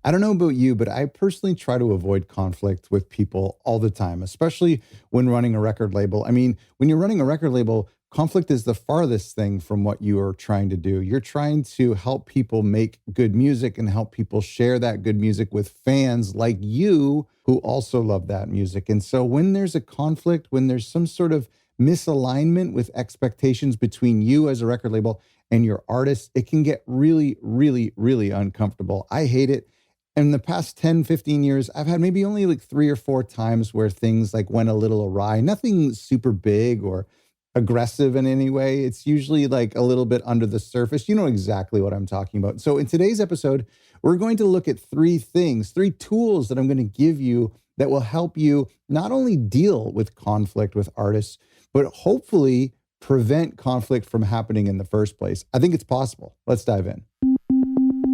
I don't know about you, but I personally try to avoid conflict with people all the time, especially when running a record label. I mean, when you're running a record label, conflict is the farthest thing from what you are trying to do. You're trying to help people make good music and help people share that good music with fans like you who also love that music. And so when there's a conflict, when there's some sort of misalignment with expectations between you as a record label and your artist, it can get really, really, really uncomfortable. I hate it. In the past 10, 15 years, I've had maybe only like 3 or 4 times where things like went a little awry. Nothing super big or aggressive in any way. It's usually like a little bit under the surface. You know exactly what I'm talking about. So in today's episode, we're going to look at 3 things, 3 tools that I'm going to give you that will help you not only deal with conflict with artists, but hopefully prevent conflict from happening in the first place. I think it's possible. Let's dive in.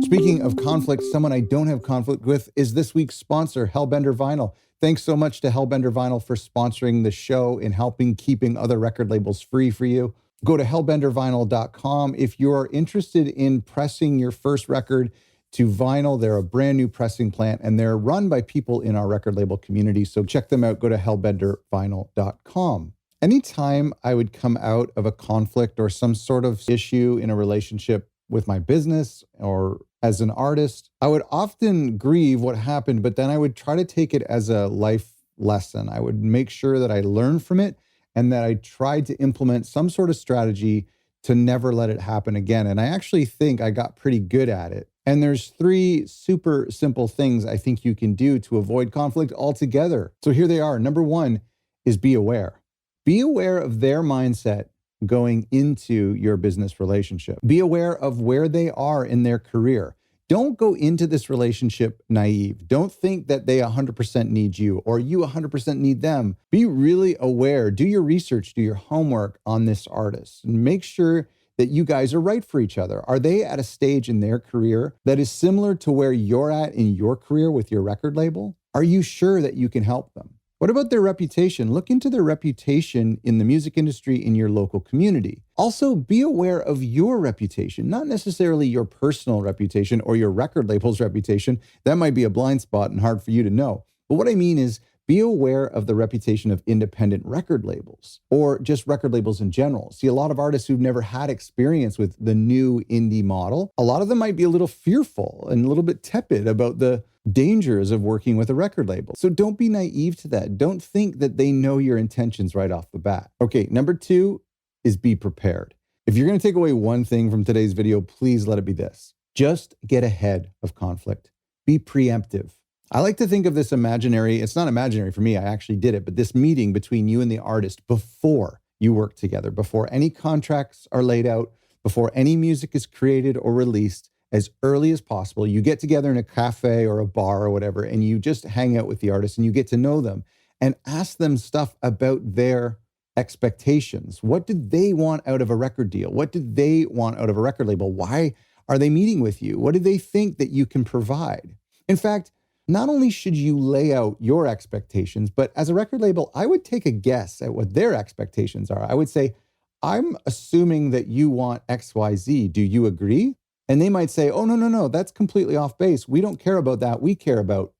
Speaking of conflict, someone I don't have conflict with is this week's sponsor, Hellbender Vinyl. Thanks so much to Hellbender Vinyl for sponsoring the show and helping keeping other record labels free for you. Go to hellbendervinyl.com. If you are interested in pressing your first record to vinyl, they're a brand new pressing plant and they're run by people in our record label community. So check them out. Go to hellbendervinyl.com. Anytime I would come out of a conflict or some sort of issue in a relationship with my business or as an artist, I would often grieve what happened, but then I would try to take it as a life lesson. I would make sure that I learned from it and that I tried to implement some sort of strategy to never let it happen again. And I actually think I got pretty good at it. And there's 3 super simple things I think you can do to avoid conflict altogether. So here they are. Number 1 is be aware. Be aware of their mindset going into your business relationship. Be aware of where they are in their career. Don't go into this relationship naive. Don't think that they 100% need you or you 100% need them. Be really aware. Do your research, do your homework on this artist, and make sure that you guys are right for each other. Are they at a stage in their career that is similar to where you're at in your career with your record label? Are you sure that you can help them? What about their reputation? Look into their reputation in the music industry in your local community. Also, be aware of your reputation, not necessarily your personal reputation or your record label's reputation. That might be a blind spot and hard for you to know. But what I mean is, be aware of the reputation of independent record labels or just record labels in general. See, a lot of artists who've never had experience with the new indie model, a lot of them might be a little fearful and a little bit tepid about the dangers of working with a record label. So don't be naive to that. Don't think that they know your intentions right off the bat. Okay, number 2 is be prepared. If you're going to take away one thing from today's video, please let it be this. Just get ahead of conflict. Be preemptive. I like to think of this imaginary, it's not imaginary for me, I actually did it, but this meeting between you and the artist before you work together, before any contracts are laid out, before any music is created or released, as early as possible. You get together in a cafe or a bar or whatever, and you just hang out with the artist and you get to know them and ask them stuff about their expectations. What did they want out of a record deal? What did they want out of a record label? Why are they meeting with you? What do they think that you can provide? In fact, not only should you lay out your expectations, but as a record label, I would take a guess at what their expectations are. I would say, I'm assuming that you want XYZ. Do you agree? And they might say, oh, no, that's completely off base. We don't care about that. We care about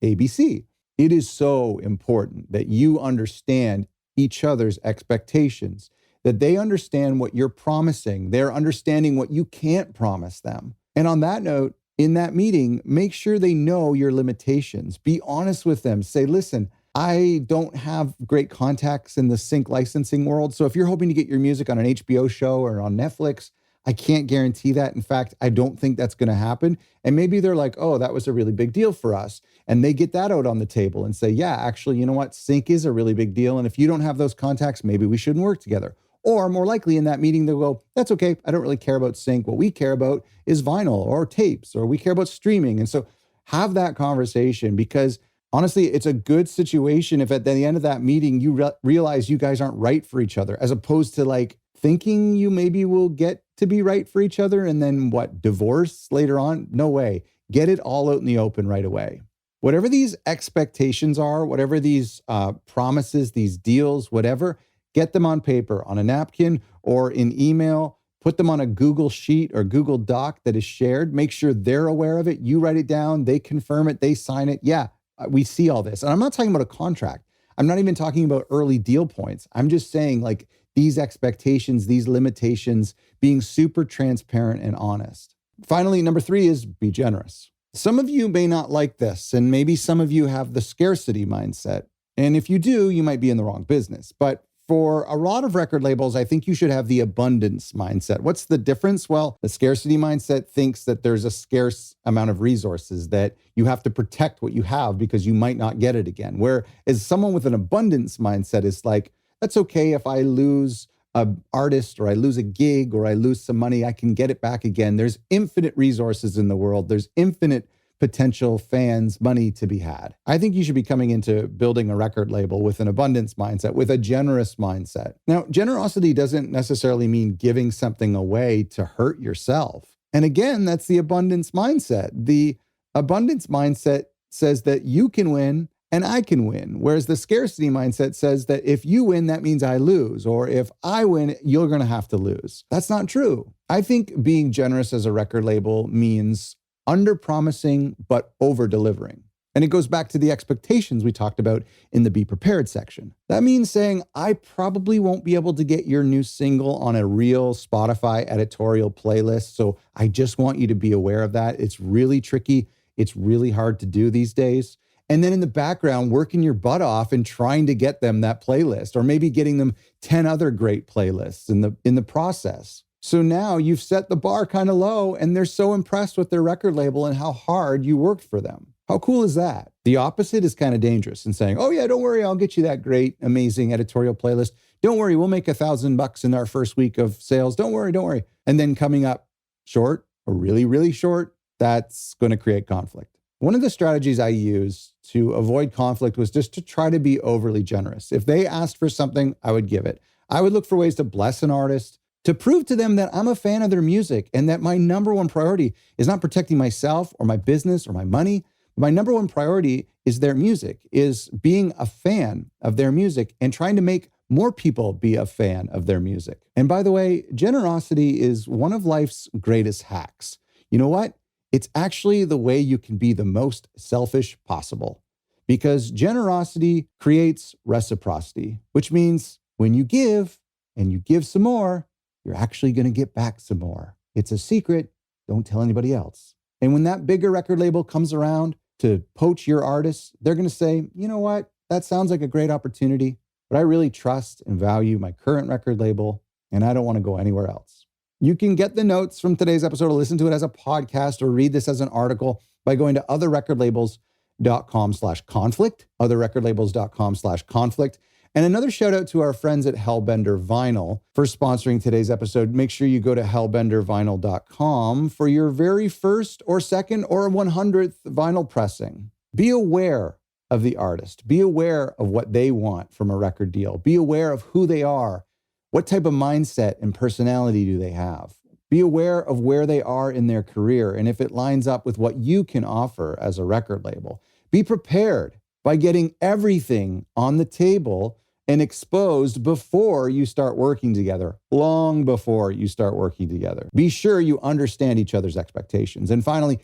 ABC. It is so important that you understand each other's expectations, that they understand what you're promising. They're understanding what you can't promise them. And on that note, in that meeting, make sure they know your limitations. Be honest with them. Say, listen, I don't have great contacts in the sync licensing world. So if you're hoping to get your music on an HBO show or on Netflix, I can't guarantee that. In fact, I don't think that's going to happen. And maybe they're like, oh, that was a really big deal for us. And they get that out on the table and say, yeah, actually, you know what? Sync is a really big deal. And if you don't have those contacts, maybe we shouldn't work together. Or more likely in that meeting, they'll go, that's okay. I don't really care about sync. What we care about is vinyl or tapes, or we care about streaming. And so have that conversation, because honestly, it's a good situation if at the end of that meeting, you realize you guys aren't right for each other, as opposed to like thinking you maybe will get to be right for each other and then divorce later on? No way. Get it all out in the open right away. Whatever these expectations are, whatever these promises, these deals, whatever, get them on paper, on a napkin or in email. put them on a Google Sheet or Google Doc that is shared. Make sure they're aware of it. You write it down, they confirm it, they sign it. Yeah, we see all this. And I'm not talking about a contract. I'm not even talking about early deal points. I'm just saying like these expectations, these limitations, being super transparent and honest. Finally, number 3 is be generous. Some of you may not like this, and maybe some of you have the scarcity mindset. And if you do, you might be in the wrong business. But for a lot of record labels, I think you should have the abundance mindset. What's the difference? Well, the scarcity mindset thinks that there's a scarce amount of resources, that you have to protect what you have because you might not get it again. Whereas someone with an abundance mindset is like, that's okay if I lose an artist or I lose a gig or I lose some money, I can get it back again. There's infinite resources in the world. There's infinite potential fans, money to be had. I think you should be coming into building a record label with an abundance mindset, with a generous mindset. Now, generosity doesn't necessarily mean giving something away to hurt yourself. And again, that's the abundance mindset. The abundance mindset says that you can win and I can win. Whereas the scarcity mindset says that if you win, that means I lose. Or if I win, you're going to have to lose. That's not true. I think being generous as a record label means under-promising but over-delivering. And it goes back to the expectations we talked about in the Be Prepared section. That means saying, I probably won't be able to get your new single on a real Spotify editorial playlist, so I just want you to be aware of that. It's really tricky. It's really hard to do these days. And then in the background, working your butt off and trying to get them that playlist, or maybe getting them 10 other great playlists in the process. So now you've set the bar kind of low and they're so impressed with their record label and how hard you worked for them. How cool is that? The opposite is kind of dangerous in saying, oh yeah, don't worry, I'll get you that great, amazing editorial playlist. Don't worry, we'll make $1,000 in our first week of sales. Don't worry. And then coming up short or really, really short, that's going to create conflict. One of the strategies I use to avoid conflict was just to try to be overly generous. If they asked for something, I would give it. I would look for ways to bless an artist, to prove to them that I'm a fan of their music and that my number one priority is not protecting myself or my business or my money. My number one priority is their music, is being a fan of their music and trying to make more people be a fan of their music. And by the way, generosity is one of life's greatest hacks. You know what? It's actually the way you can be the most selfish possible, because generosity creates reciprocity, which means when you give and you give some more, you're actually going to get back some more. It's a secret. Don't tell anybody else. And when that bigger record label comes around to poach your artists, they're going to say, you know what? That sounds like a great opportunity, but I really trust and value my current record label, and I don't want to go anywhere else. You can get the notes from today's episode or listen to it as a podcast or read this as an article by going to otherrecordlabels.com/conflict, otherrecordlabels.com/conflict. And another shout out to our friends at Hellbender Vinyl for sponsoring today's episode. Make sure you go to hellbendervinyl.com for your very first or second or 100th vinyl pressing. Be aware of the artist. Be aware of what they want from a record deal. Be aware of who they are. What type of mindset and personality do they have? Be aware of where they are in their career and if it lines up with what you can offer as a record label. Be prepared by getting everything on the table and exposed before you start working together, long before you start working together. Be sure you understand each other's expectations. And finally,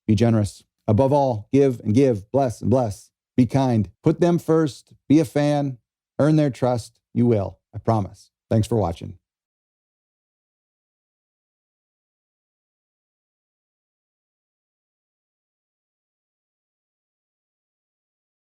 be generous. Above all, give and give, bless and bless. Be kind. Put them first. Be a fan. Earn their trust. You will. I promise. Thanks for watching.